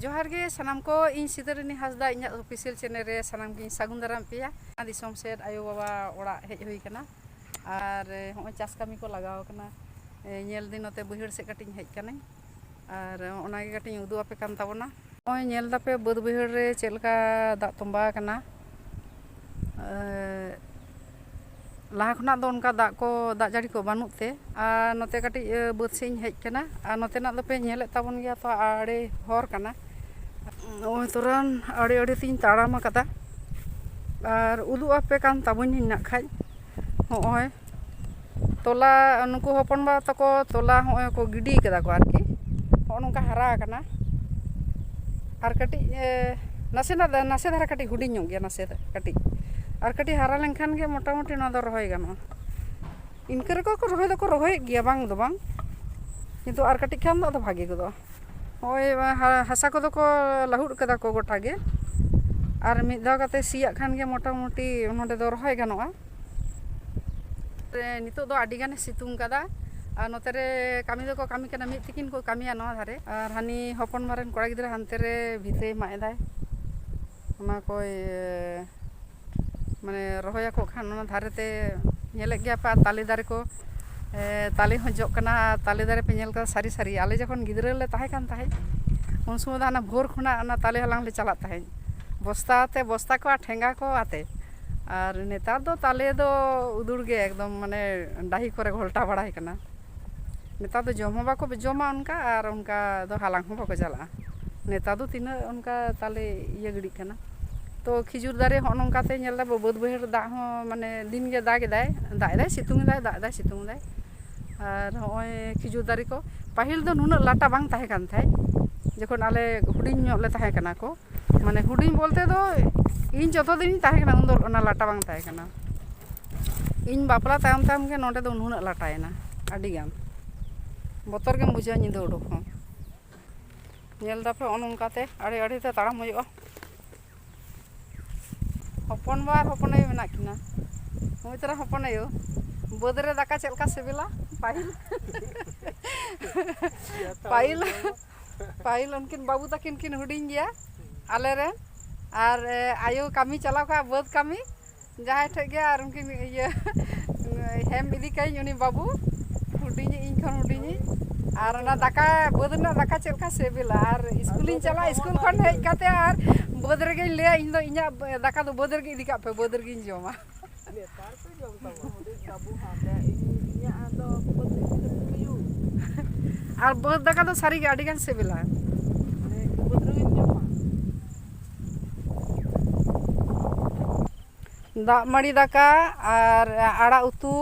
जोहार गे सानाम को इन सिदरनी हासदा इन official channel रे सानाम गिन सागुन दाराम पेया दिसोम सेड आयो बाबा ओड़ा हेज हुई कना और होय चास कामी को लगाव कना नेल दिन नते बहिर से कटिंग हेज कना और ओना गे कटिंग उदु आपे कान ताबोना होय नेल दापे बद बहिर रे चेलका दा तंबा कना लाहा खुना दो उनका दा जाड़ी को बानुत ते आ नोते कटी बद से हेज कना आ नोते ना दपे नेले ताबन गया तो आड़े हर कना ओय तुरन आड़े आड़े तीन ताड़ाम कदा और उदु आपे कान ताबनी ना खाज होय तोला नुकु हपन बा तको तोला होय को गिडी कदा को आरकी हो नोंका हारा कना और कटी नासे धारा कटी हुडी ᱧᱚᱜ गया नासे कटी और कटी हारा लेनखान गे मोटामुटी ना दो रहोय गानो इनकर को रहोय दो को रहोय गया बांग दो बांग किंतु और कटी खान दो भागे गदो होय हासा को दो को लाहुड कदा को गोटा गे और मिद दाव कते सिया खान गे मोटामुटी नोडे दो रहोय गानोआ नितो दो आडी गाने सितुंग कदा और नोते रे कामी दो को कामी कना मिद तिकिन को कामिया नवा धारे और हानी हपन मारेन कोड़ा गिदरा हानते रे भिते माएदाय ओना कोय माने रहोया को खान ओना धारेते नेले गया पा ताले दारे को ताले हो जक कना ताले दारे पे नेल का सारी सारी आले जखन गिदरा ले ताहे कान ताहे उन समय दाना भोर खुना ओना ताले हलांग ले चला ताहे बस्ता को ठेंगा को आते और नेतार दो ताले दो उदुर गे एकदम माने डाही करे घोल्टा बड़ाई कना नेता दो जमा बाको जमा उनका और उनका दो हालांग हो बाको चला नेता दो तीन उनका ताले ये गिड़ी कना तो खिजुर दारे हो नोंकाते नेलदा बद बहिर दा हो माने दिन गे दाग दाय सितुंग दाय सितुंग दाय और होय खिजुर दारे को पाहिल दो नुना लाटा बांग ताहे कान थाय जखन आले हुडिंग ᱧᱚᱜ ले ताहे कना को माने हुडिंग बोलते दो इन जतो दिन ताहे कना उन दो ओना लाटा बांग ताहे कना इन बापला तायम तायम गे नोडे दो नुना लाटायना आडी गान बोतर गेम बुझा निदो उडुक हो नेल दापे ओनोंकाते आड़े आड़े ते ताड़ाम होयोआ हपन बार हपन आयो मेना किना होय तरा हपन आयो बद रे दाका चेलका सेबेला पाइल उनकिन बाबू तकिन किन हुडिंग गया आले रे और आयो कामी चलाव का बद कामी जहां ठे गया और उनकिन ये हेम इदी कई उनी बाबू हुडिंग इन खन हुडिंग और ना दाका बद ना दाका चेलका सेबेला और स्कूलिंग चला स्कूल खन हेज काते और बद रे गे ले इन दो इना दाका दो बद रे गे इदी का पे बद रे गे जमा नेतार पे जम तबो बाबू हाते इया दो बद रे गे और बद दाका दो सारी गाड़ी गान सेबेला माने बद रे गे जमा दा मड़ी दाका और आड़ा उतू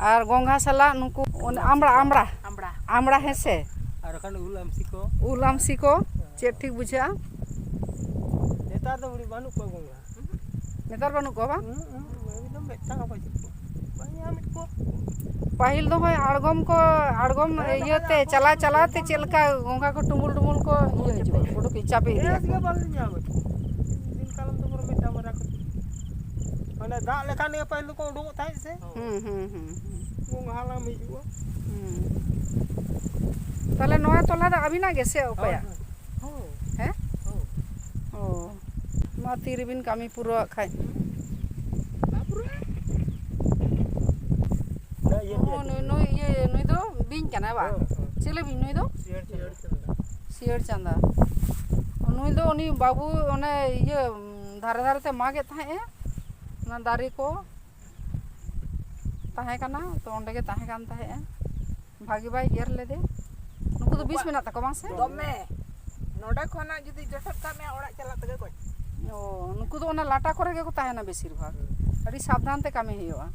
और गोंघा सला नुकु आमड़ा हेसे और खान उलामसी को चेक ठीक बुझा नेतार दो बड़ी बानु को गोंगा नेतार बानु को बा एकदम बेटा का बाया मिट को पाहिल दो होय आड़गम इयते चलाते चेलका गोंगा को टुमुल को ये जो फोटो के चापे दिया के बाल जाम दिन कालम तो पर बेटा मरा को माने दा लेखान के पहिल को उडुक थाय से गोंगा हाला मिजुआ ताले नोया तोला दा अभी ना गेसे उपाया हैं ओ मा तीरबिन कामी पुरो खाय ना पुरो ना नुई दो बिन कना बा चले बिन नुई दो सियर चंदा नुई दो उनी बाबू ओने ये धारे धारे ते मागे थाए ना दारी को ताहे कना तो ओंडे गे ताहे कान ताहे भागी बाई गेर ले दे नुकु तो 20 मिनट तक बांग से दमे नोडा खना जदी जठत का में ओड़ा चला तगे को ओ नुकु तो ओना लाटा करे गे को ताहे ना बेसिर भाग अड़ी सावधान ते कामे हियोआ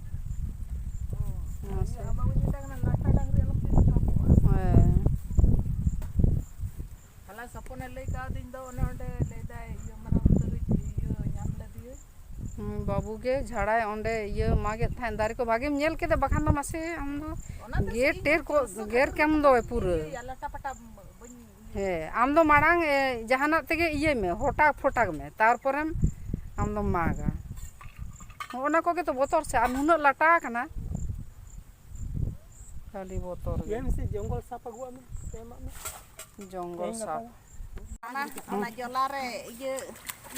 बाबू जी तक ना लाटा डांगरी अलम ते हला सपने ले का दिन दो ओने ओंडे ले दाय ये मरा उतरी ये ᱧᱟᱢ ले दिए बाबू के झाड़ाय ओंडे ये मागे थान दारे को भागे नेल के दे बखान दो मासे हम दो गेट टेर को गेर केम दो पूरा लाटा पटा हे आम दो मांग जहाना तेगे इये में होटाक फोटाक में तारपरम आम दो मागा ओना को के तो बोतर से नुना लाटा कना खाली बोतर ये से जंगल साप अगुआ में जंगल shop Ona jolare iye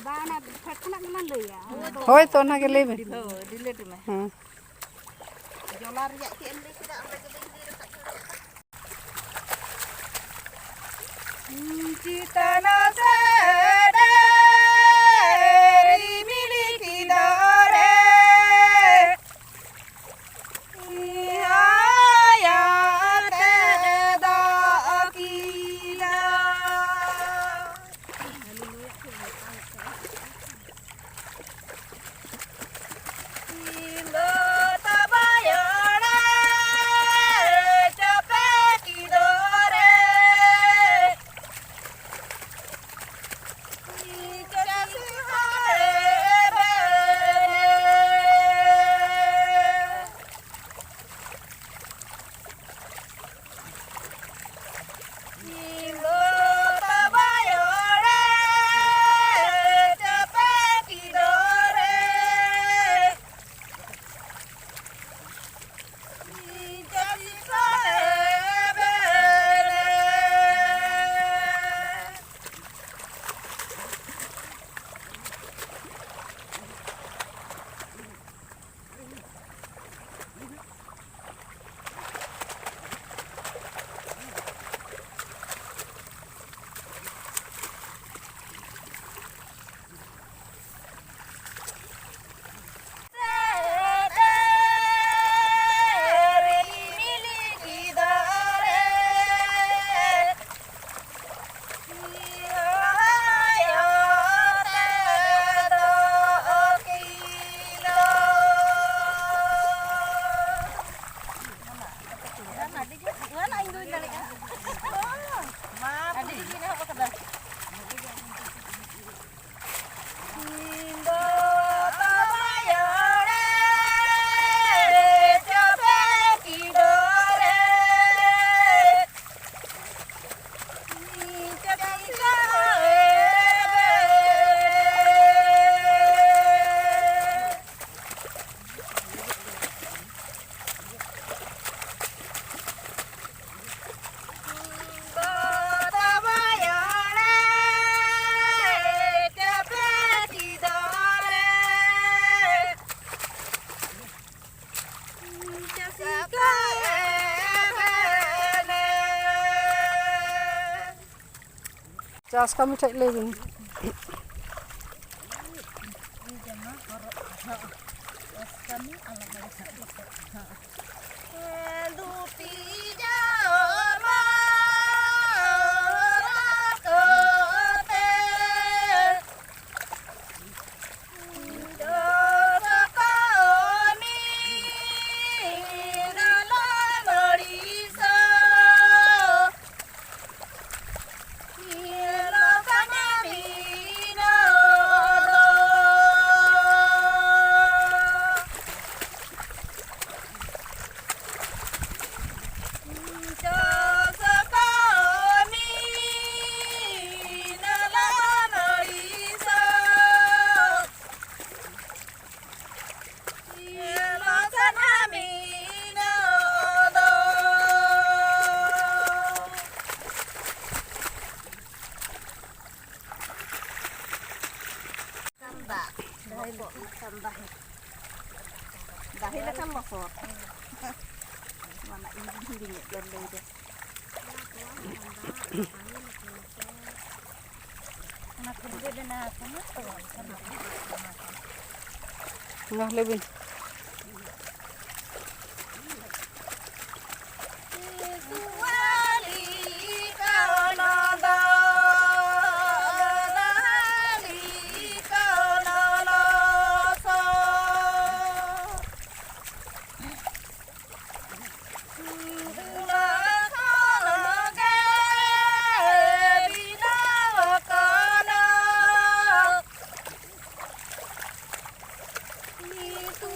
bana phet khona man lei ya. Hoi to na ke lei be. Dile tu mah. Jolar ya ke lei tidak ambil ke lei dekat. Citana sadari miliki dare ayate dakila ilo tabayana capeki dore Jas kami cek lagi. Dahil kan losot. Mana ini dingin dan lei. Anak gede dan sama tuh. Nah lebih. Itu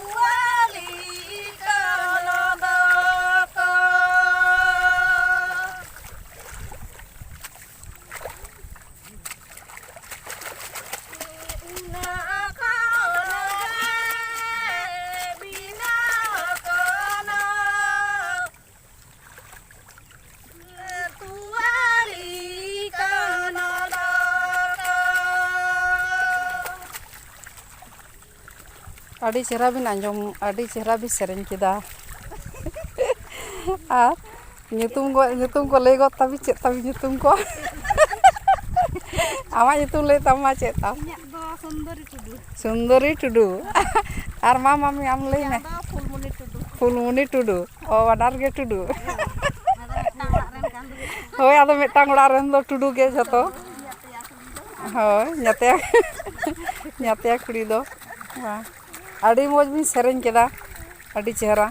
ᱟᱹᱰᱤ ᱪᱮᱦᱨᱟ ᱵᱤᱱ ᱟᱸᱡᱚᱢ, ᱟᱹᱰᱤ ᱪᱮᱦᱨᱟ ᱵᱤᱱ ᱥᱮᱨᱮᱧ ᱠᱮᱫᱟ ᱟᱨ ᱧᱩᱛᱩᱢ ᱠᱚ ᱞᱟᱹᱭ ᱜᱚᱫ ᱛᱟᱵᱤᱱ, ᱪᱮᱫ ᱛᱟᱵᱤᱱ ᱧᱩᱛᱩᱢ ᱠᱚ? ᱟᱢᱟᱜ ᱧᱩᱛᱩᱢ ᱞᱟᱹᱭ ᱛᱟᱢ ᱢᱟ ᱪᱮᱫ ᱛᱟᱢ? ᱤᱧᱟᱹᱜ ᱫᱚ ᱥᱩᱱᱫᱚᱨᱤ ᱴᱩᱰᱩ᱾ ᱥᱩᱱᱫᱚᱨᱤ ᱴᱩᱰᱩ ᱟᱨ ᱢᱟᱢᱤ ᱟᱢ ᱞᱟᱹᱭ ᱢᱮ? ᱤᱧᱟᱹᱜ ᱫᱚ ᱯᱷᱩᱞᱢᱩᱱᱤ ᱴᱩᱰᱩ᱾ ᱯᱷᱩᱞᱢᱩᱱᱤ ᱴᱩᱰᱩ, ᱚ ᱵᱟᱱᱟᱨ ᱜᱮ ᱴᱩᱰᱩ᱾ ᱟᱫᱚ ᱢᱤᱫᱴᱟᱝ ᱚᱲᱟᱜ ᱨᱮᱱ ᱠᱟᱱ ᱫᱚ ᱦᱳᱭ, ᱟᱫᱚ ᱢᱤᱫᱴᱟᱝ ᱚᱲᱟᱜ ᱨᱮᱱ ᱫᱚ ᱴᱩᱰᱩ ᱜᱮ ᱡᱷᱚᱛᱚ᱾ ᱦᱳᱭ, ᱧᱟᱛᱭᱟ ᱠᱩᱲᱤ ᱫᱚ ᱵᱟᱝ᱾ ᱟᱹᱰᱤ ᱢᱚᱡᱽ ᱵᱤᱱ ᱥᱮᱨᱮᱧ ᱠᱮᱫᱟ, ᱟᱹᱰᱤ ᱪᱮᱦᱨᱟ᱾